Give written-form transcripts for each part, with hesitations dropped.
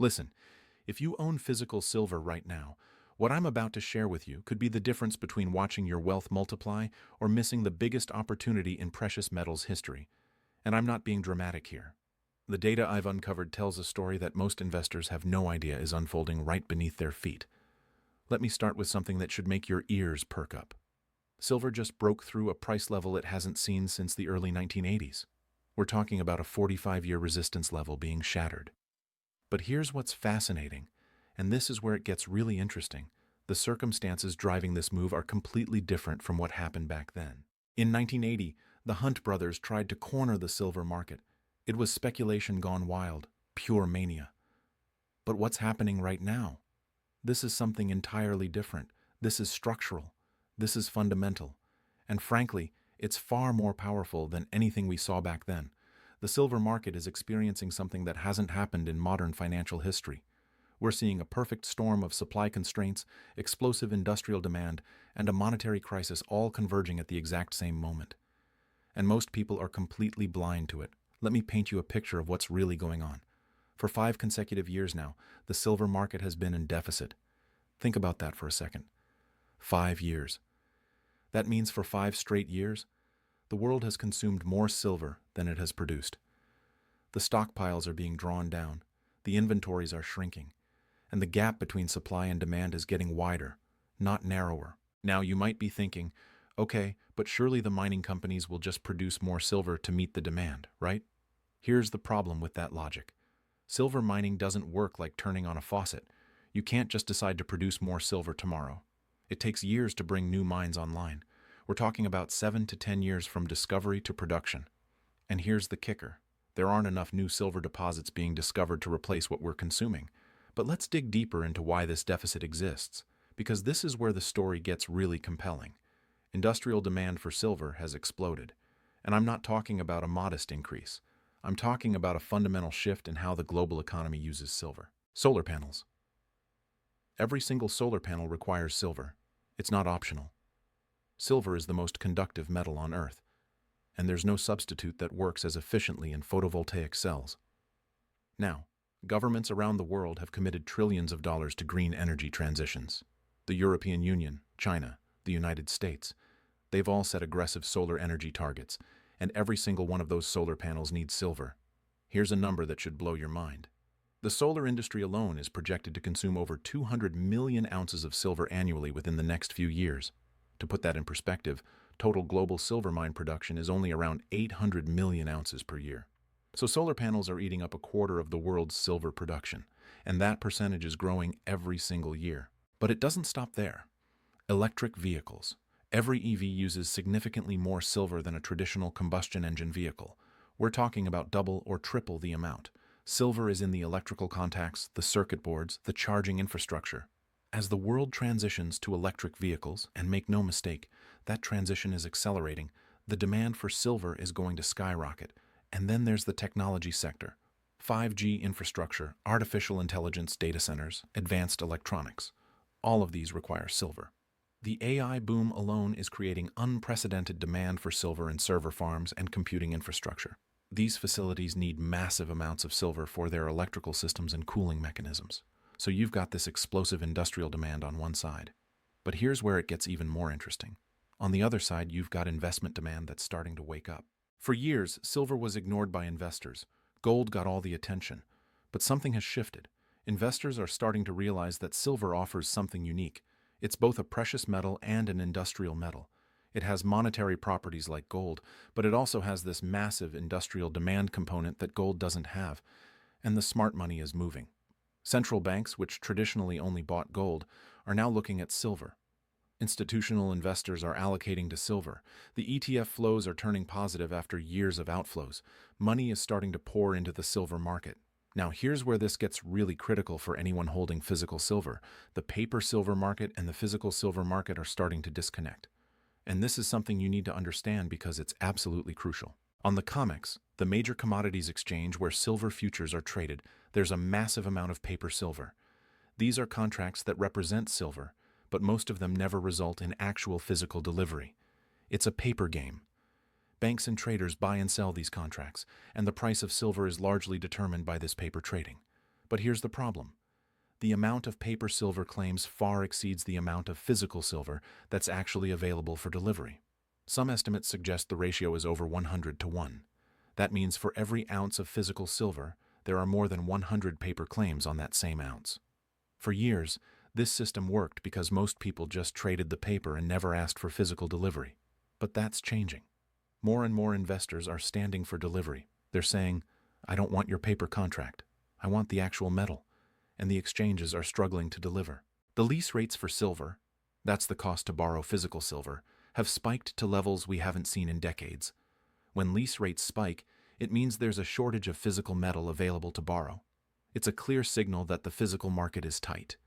Listen, if you own physical silver right now, what I'm about to share with you could be the difference between watching your wealth multiply or missing the biggest opportunity in precious metals history. And I'm not being dramatic here. The data I've uncovered tells a story that most investors have no idea is unfolding right beneath their feet. Let me start with something that should make your ears perk up. Silver just broke through a price level it hasn't seen since the early 1980s. We're talking about a 45-year resistance level being shattered. But here's what's fascinating, and this is where it gets really interesting. The circumstances driving this move are completely different from what happened back then. In 1980, the Hunt brothers tried to corner the silver market. It was speculation gone wild, pure mania. But what's happening right now? This is something entirely different. This is structural. This is fundamental. And frankly, it's far more powerful than anything we saw back then. The silver market is experiencing something that hasn't happened in modern financial history. We're seeing a perfect storm of supply constraints, explosive industrial demand, and a monetary crisis all converging at the exact same moment. And most people are completely blind to it. Let me paint you a picture of what's really going on. For 5 consecutive years now, the silver market has been in deficit. Think about that for a second. 5 years. That means for 5 straight years, the world has consumed more silver than it has produced. The stockpiles are being drawn down, the inventories are shrinking, and the gap between supply and demand is getting wider, not narrower. Now you might be thinking, okay, but surely the mining companies will just produce more silver to meet the demand, right? Here's the problem with that logic. Silver mining doesn't work like turning on a faucet. You can't just decide to produce more silver tomorrow. It takes years to bring new mines online. We're talking about 7 to 10 years from discovery to production. And here's the kicker. There aren't enough new silver deposits being discovered to replace what we're consuming. But let's dig deeper into why this deficit exists, because this is where the story gets really compelling. Industrial demand for silver has exploded. And I'm not talking about a modest increase. I'm talking about a fundamental shift in how the global economy uses silver. Solar panels. Every single solar panel requires silver. It's not optional. Silver is the most conductive metal on Earth, and there's no substitute that works as efficiently in photovoltaic cells. Now, governments around the world have committed trillions of dollars to green energy transitions. The European Union, China, the United States, they've all set aggressive solar energy targets, and every single one of those solar panels needs silver. Here's a number that should blow your mind. The solar industry alone is projected to consume over 200 million ounces of silver annually within the next few years. To put that in perspective, total global silver mine production is only around 800 million ounces per year. So solar panels are eating up a quarter of the world's silver production, and that percentage is growing every single year. But it doesn't stop there. Electric vehicles. Every EV uses significantly more silver than a traditional combustion engine vehicle. We're talking about double or triple the amount. Silver is in the electrical contacts, the circuit boards, the charging infrastructure. As the world transitions to electric vehicles, and make no mistake, that transition is accelerating, the demand for silver is going to skyrocket. And then there's the technology sector. 5G infrastructure, artificial intelligence data centers, advanced electronics. All of these require silver. The AI boom alone is creating unprecedented demand for silver in server farms and computing infrastructure. These facilities need massive amounts of silver for their electrical systems and cooling mechanisms. So you've got this explosive industrial demand on one side. But here's where it gets even more interesting. On the other side, you've got investment demand that's starting to wake up. For years, silver was ignored by investors. Gold got all the attention. But something has shifted. Investors are starting to realize that silver offers something unique. It's both a precious metal and an industrial metal. It has monetary properties like gold, but it also has this massive industrial demand component that gold doesn't have. And the smart money is moving. Central banks, which traditionally only bought gold, are now looking at silver. Institutional investors are allocating to silver. The ETF flows are turning positive after years of outflows. Money is starting to pour into the silver market. Now, here's where this gets really critical for anyone holding physical silver. The paper silver market and the physical silver market are starting to disconnect. And this is something you need to understand because it's absolutely crucial. On the COMEX, the major commodities exchange where silver futures are traded, there's a massive amount of paper silver. These are contracts that represent silver, but most of them never result in actual physical delivery. It's a paper game. Banks and traders buy and sell these contracts, and the price of silver is largely determined by this paper trading. But here's the problem. The amount of paper silver claims far exceeds the amount of physical silver that's actually available for delivery. Some estimates suggest the ratio is over 100 to 1. That means for every ounce of physical silver, there are more than 100 paper claims on that same ounce. For years, this system worked because most people just traded the paper and never asked for physical delivery. But that's changing. More and more investors are standing for delivery. They're saying, I don't want your paper contract. I want the actual metal. And the exchanges are struggling to deliver. The lease rates for silver, that's the cost to borrow physical silver, have spiked to levels we haven't seen in decades. When lease rates spike, it means there's a shortage of physical metal available to borrow. It's a clear signal that the physical market is tight.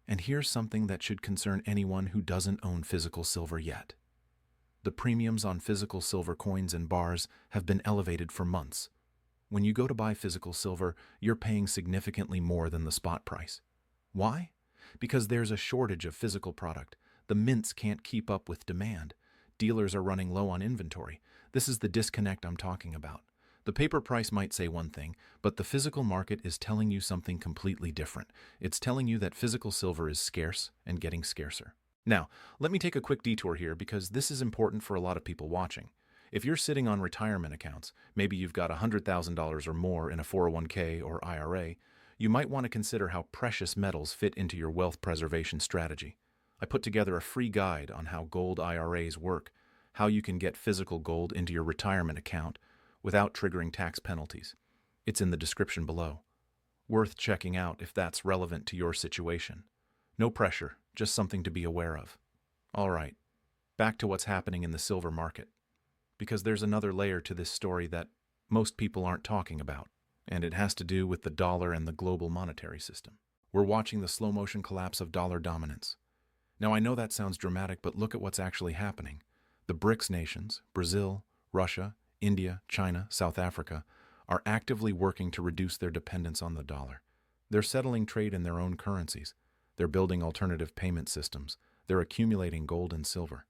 And here's something that should concern anyone who doesn't own physical silver yet. The premiums on physical silver coins and bars have been elevated for months. When you go to buy physical silver, you're paying significantly more than the spot price. Why? Because there's a shortage of physical product. The mints can't keep up with demand. Dealers are running low on inventory. This is the disconnect I'm talking about. The paper price might say one thing, but the physical market is telling you something completely different. It's telling you that physical silver is scarce and getting scarcer. Now, let me take a quick detour here because this is important for a lot of people watching. If you're sitting on retirement accounts, maybe you've got $100,000 or more in a 401k or IRA, you might want to consider how precious metals fit into your wealth preservation strategy. I put together a free guide on how gold IRAs work, how you can get physical gold into your retirement account without triggering tax penalties. It's in the description below. Worth checking out if that's relevant to your situation. No pressure, just something to be aware of. All right, back to what's happening in the silver market. Because there's another layer to this story that most people aren't talking about, and it has to do with the dollar and the global monetary system. We're watching the slow-motion collapse of dollar dominance. Now, I know that sounds dramatic, but look at what's actually happening. The BRICS nations, Brazil, Russia, India, China, South Africa, are actively working to reduce their dependence on the dollar. They're settling trade in their own currencies. They're building alternative payment systems. They're accumulating gold and silver.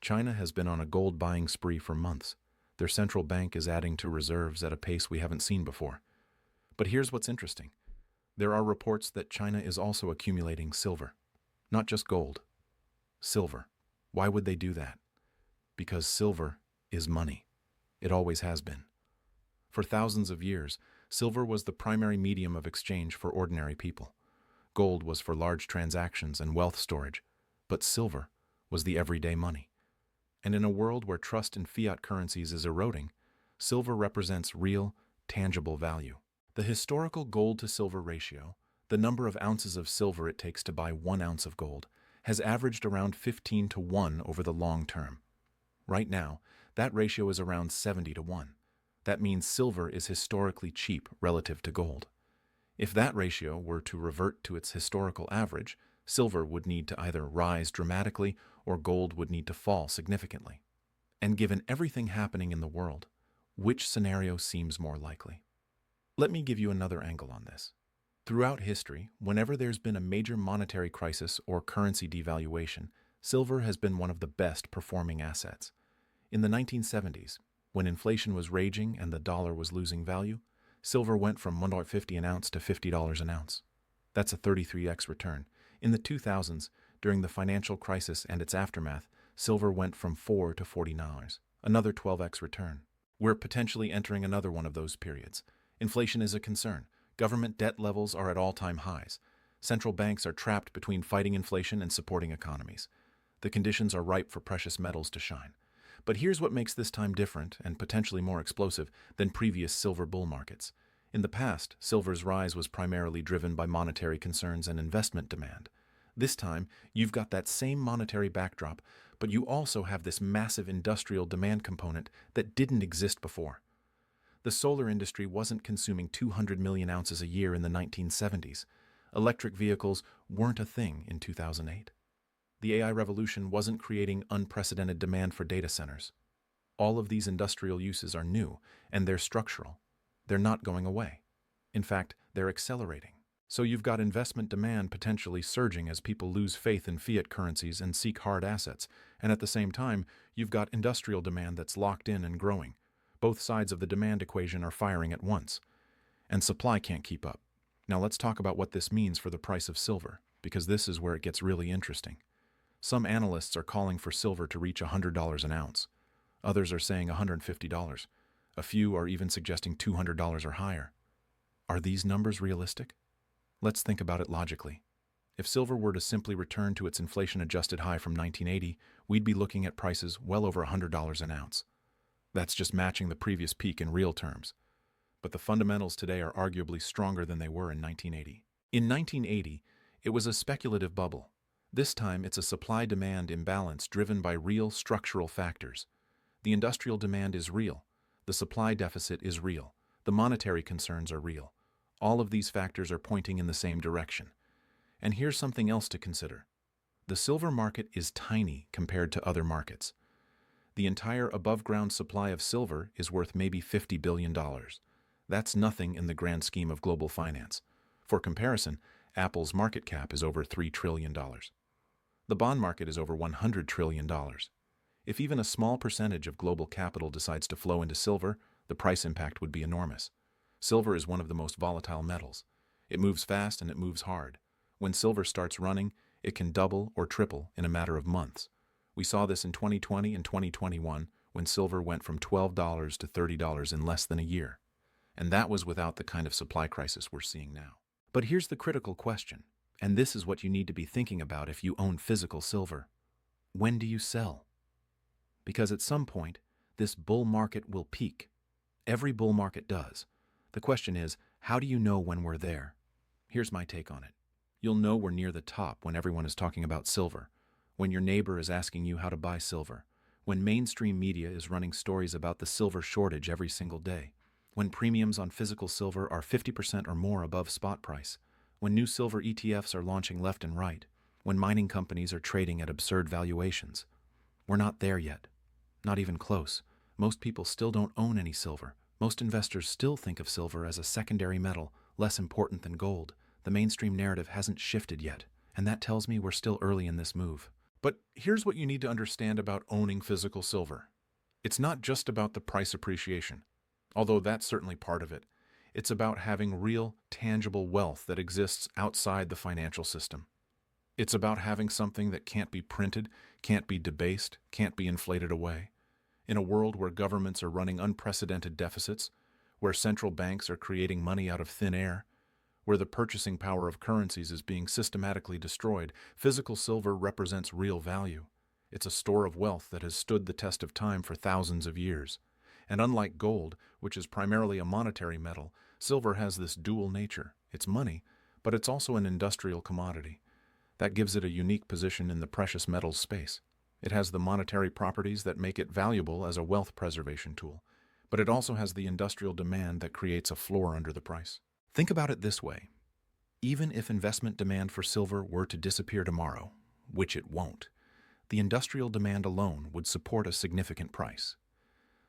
China has been on a gold buying spree for months. Their central bank is adding to reserves at a pace we haven't seen before. But here's what's interesting. There are reports that China is also accumulating silver. Not just gold. Silver. Why would they do that? Because silver is money. It always has been. For thousands of years, silver was the primary medium of exchange for ordinary people. Gold was for large transactions and wealth storage, but silver was the everyday money. And in a world where trust in fiat currencies is eroding, silver represents real, tangible value. The historical gold-to-silver ratio, the number of ounces of silver it takes to buy 1 ounce of gold, has averaged around 15 to 1 over the long term. Right now, that ratio is around 70 to 1. That means silver is historically cheap relative to gold. If that ratio were to revert to its historical average, silver would need to either rise dramatically or gold would need to fall significantly. And given everything happening in the world, which scenario seems more likely? Let me give you another angle on this. Throughout history, whenever there's been a major monetary crisis or currency devaluation, silver has been one of the best performing assets. In the 1970s, when inflation was raging and the dollar was losing value, silver went from $1.50 an ounce to $50 an ounce. That's a 33x return. In the 2000s, during the financial crisis and its aftermath, silver went from $4 to $40, another 12x return. We're potentially entering another one of those periods. Inflation is a concern. Government debt levels are at all-time highs. Central banks are trapped between fighting inflation and supporting economies. The conditions are ripe for precious metals to shine. But here's what makes this time different and potentially more explosive than previous silver bull markets. In the past, silver's rise was primarily driven by monetary concerns and investment demand. This time, you've got that same monetary backdrop, but you also have this massive industrial demand component that didn't exist before. The solar industry wasn't consuming 200 million ounces a year in the 1970s. Electric vehicles weren't a thing in 2008. The AI revolution wasn't creating unprecedented demand for data centers. All of these industrial uses are new, and they're structural. They're not going away. In fact, they're accelerating. So you've got investment demand potentially surging as people lose faith in fiat currencies and seek hard assets, and at the same time, you've got industrial demand that's locked in and growing. Both sides of the demand equation are firing at once, and supply can't keep up. Now let's talk about what this means for the price of silver, because this is where it gets really interesting. Some analysts are calling for silver to reach $100 an ounce. Others are saying $150. A few are even suggesting $200 or higher. Are these numbers realistic? Let's think about it logically. If silver were to simply return to its inflation-adjusted high from 1980, we'd be looking at prices well over $100 an ounce. That's just matching the previous peak in real terms. But the fundamentals today are arguably stronger than they were in 1980. In 1980, it was a speculative bubble. This time, it's a supply-demand imbalance driven by real structural factors. The industrial demand is real. The supply deficit is real. The monetary concerns are real. All of these factors are pointing in the same direction. And here's something else to consider. The silver market is tiny compared to other markets. The entire above-ground supply of silver is worth maybe $50 billion. That's nothing in the grand scheme of global finance. For comparison, Apple's market cap is over $3 trillion. The bond market is over $100 trillion. If even a small percentage of global capital decides to flow into silver, the price impact would be enormous. Silver is one of the most volatile metals. It moves fast and it moves hard. When silver starts running, it can double or triple in a matter of months. We saw this in 2020 and 2021 when silver went from $12 to $30 in less than a year. And that was without the kind of supply crisis we're seeing now. But here's the critical question, and this is what you need to be thinking about if you own physical silver. When do you sell? Because at some point, this bull market will peak. Every bull market does. The question is, how do you know when we're there? Here's my take on it. You'll know we're near the top when everyone is talking about silver, when your neighbor is asking you how to buy silver, when mainstream media is running stories about the silver shortage every single day, when premiums on physical silver are 50% or more above spot price, when new silver ETFs are launching left and right, when mining companies are trading at absurd valuations. We're not there yet. Not even close. Most people still don't own any silver. Most investors still think of silver as a secondary metal, less important than gold. The mainstream narrative hasn't shifted yet, and that tells me we're still early in this move. But here's what you need to understand about owning physical silver. It's not just about the price appreciation, although that's certainly part of it. It's about having real, tangible wealth that exists outside the financial system. It's about having something that can't be printed, can't be debased, can't be inflated away. In a world where governments are running unprecedented deficits, where central banks are creating money out of thin air, where the purchasing power of currencies is being systematically destroyed, physical silver represents real value. It's a store of wealth that has stood the test of time for thousands of years. And unlike gold, which is primarily a monetary metal, silver has this dual nature. It's money, but it's also an industrial commodity. That gives it a unique position in the precious metals space. It has the monetary properties that make it valuable as a wealth preservation tool, but it also has the industrial demand that creates a floor under the price. Think about it this way. Even if investment demand for silver were to disappear tomorrow, which it won't, the industrial demand alone would support a significant price.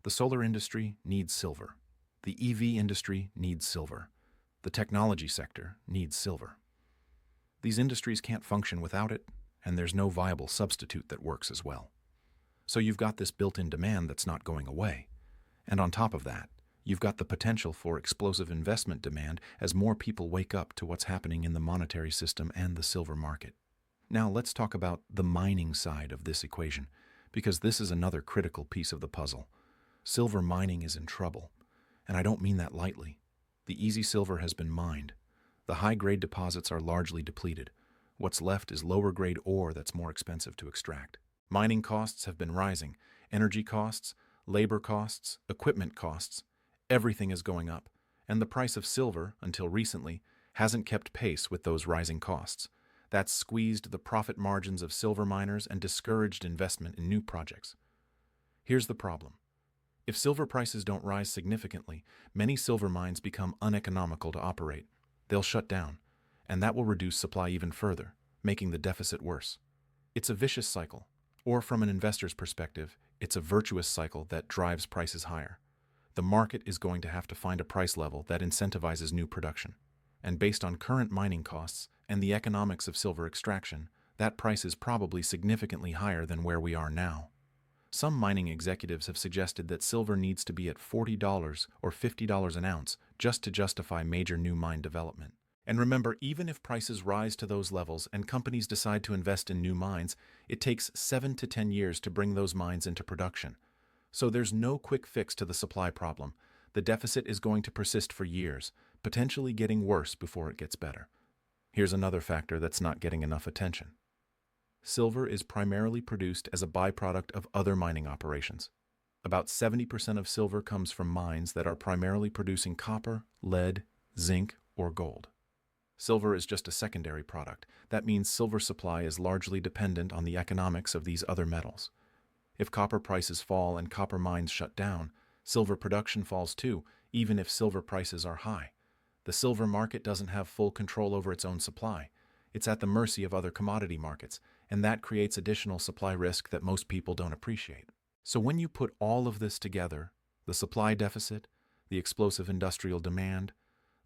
The solar industry needs silver. The EV industry needs silver. The technology sector needs silver. These industries can't function without it, and there's no viable substitute that works as well. So you've got this built-in demand that's not going away. And on top of that, you've got the potential for explosive investment demand as more people wake up to what's happening in the monetary system and the silver market. Now let's talk about the mining side of this equation, because this is another critical piece of the puzzle. Silver mining is in trouble, and I don't mean that lightly. The easy silver has been mined. The high-grade deposits are largely depleted. What's left is lower-grade ore that's more expensive to extract. Mining costs have been rising. Energy costs, labor costs, equipment costs, everything is going up. And the price of silver, until recently, hasn't kept pace with those rising costs. That's squeezed the profit margins of silver miners and discouraged investment in new projects. Here's the problem. If silver prices don't rise significantly, many silver mines become uneconomical to operate. They'll shut down, and that will reduce supply even further, making the deficit worse. It's a vicious cycle, or from an investor's perspective, it's a virtuous cycle that drives prices higher. The market is going to have to find a price level that incentivizes new production. And based on current mining costs and the economics of silver extraction, that price is probably significantly higher than where we are now. Some mining executives have suggested that silver needs to be at $40 or $50 an ounce just to justify major new mine development. And remember, even if prices rise to those levels and companies decide to invest in new mines, it takes 7 to 10 years to bring those mines into production. So there's no quick fix to the supply problem. The deficit is going to persist for years, potentially getting worse before it gets better. Here's another factor that's not getting enough attention. Silver is primarily produced as a byproduct of other mining operations. About 70% of silver comes from mines that are primarily producing copper, lead, zinc, or gold. Silver is just a secondary product. That means silver supply is largely dependent on the economics of these other metals. If copper prices fall and copper mines shut down, silver production falls too, even if silver prices are high. The silver market doesn't have full control over its own supply. It's at the mercy of other commodity markets, and that creates additional supply risk that most people don't appreciate. So when you put all of this together, the supply deficit, the explosive industrial demand,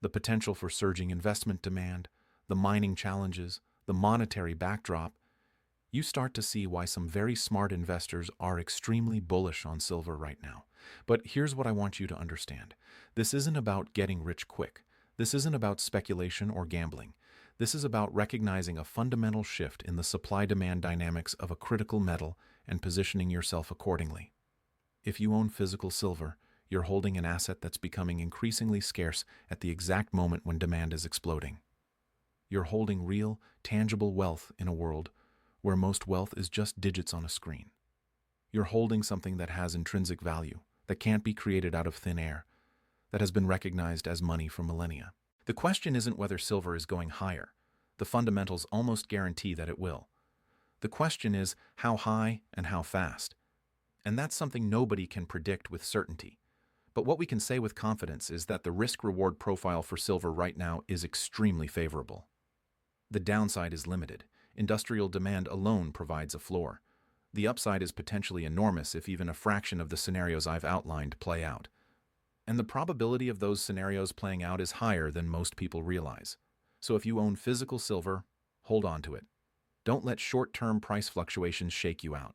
the potential for surging investment demand, the mining challenges, the monetary backdrop, you start to see why some very smart investors are extremely bullish on silver right now. But here's what I want you to understand. This isn't about getting rich quick. This isn't about speculation or gambling. This is about recognizing a fundamental shift in the supply-demand dynamics of a critical metal and positioning yourself accordingly. If you own physical silver, you're holding an asset that's becoming increasingly scarce at the exact moment when demand is exploding. You're holding real, tangible wealth in a world where most wealth is just digits on a screen. You're holding something that has intrinsic value, that can't be created out of thin air, that has been recognized as money for millennia. The question isn't whether silver is going higher. The fundamentals almost guarantee that it will. The question is how high and how fast. And that's something nobody can predict with certainty. But what we can say with confidence is that the risk-reward profile for silver right now is extremely favorable. The downside is limited. Industrial demand alone provides a floor. The upside is potentially enormous if even a fraction of the scenarios I've outlined play out. And the probability of those scenarios playing out is higher than most people realize. So if you own physical silver, hold on to it. Don't let short-term price fluctuations shake you out.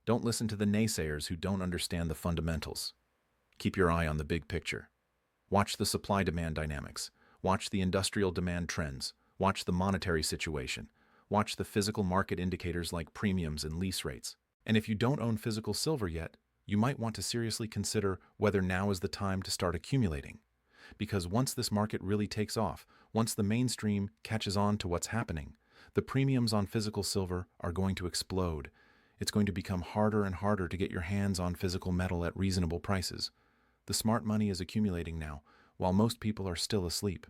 Don't listen to the naysayers who don't understand the fundamentals. Keep your eye on the big picture. Watch the supply-demand dynamics. Watch the industrial demand trends. Watch the monetary situation. Watch the physical market indicators like premiums and lease rates. And if you don't own physical silver yet, you might want to seriously consider whether now is the time to start accumulating. Because once this market really takes off, once the mainstream catches on to what's happening, the premiums on physical silver are going to explode. It's going to become harder and harder to get your hands on physical metal at reasonable prices. The smart money is accumulating now, while most people are still asleep.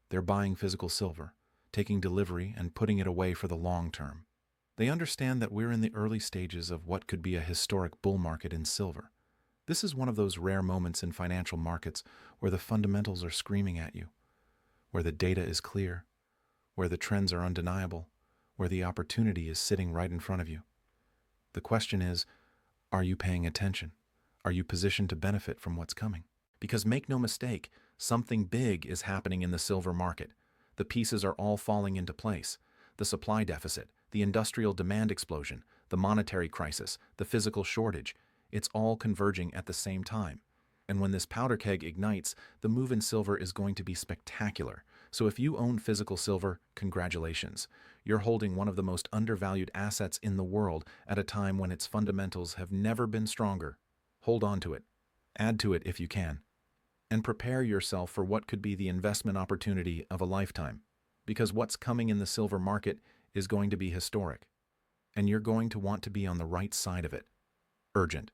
They're buying physical silver, taking delivery and putting it away for the long term. They understand that we're in the early stages of what could be a historic bull market in silver. This is one of those rare moments in financial markets where the fundamentals are screaming at you, where the data is clear, where the trends are undeniable, where the opportunity is sitting right in front of you. The question is, are you paying attention? Are you positioned to benefit from what's coming? Because make no mistake, something big is happening in the silver market. The pieces are all falling into place. The supply deficit, the industrial demand explosion, the monetary crisis, the physical shortage, it's all converging at the same time. And when this powder keg ignites, the move in silver is going to be spectacular. So if you own physical silver, congratulations. You're holding one of the most undervalued assets in the world at a time when its fundamentals have never been stronger. Hold on to it. Add to it if you can. And prepare yourself for what could be the investment opportunity of a lifetime. Because what's coming in the silver market is going to be historic. And you're going to want to be on the right side of it. Urgent.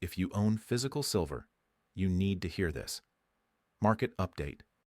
If you own physical silver, you need to hear this. Market update.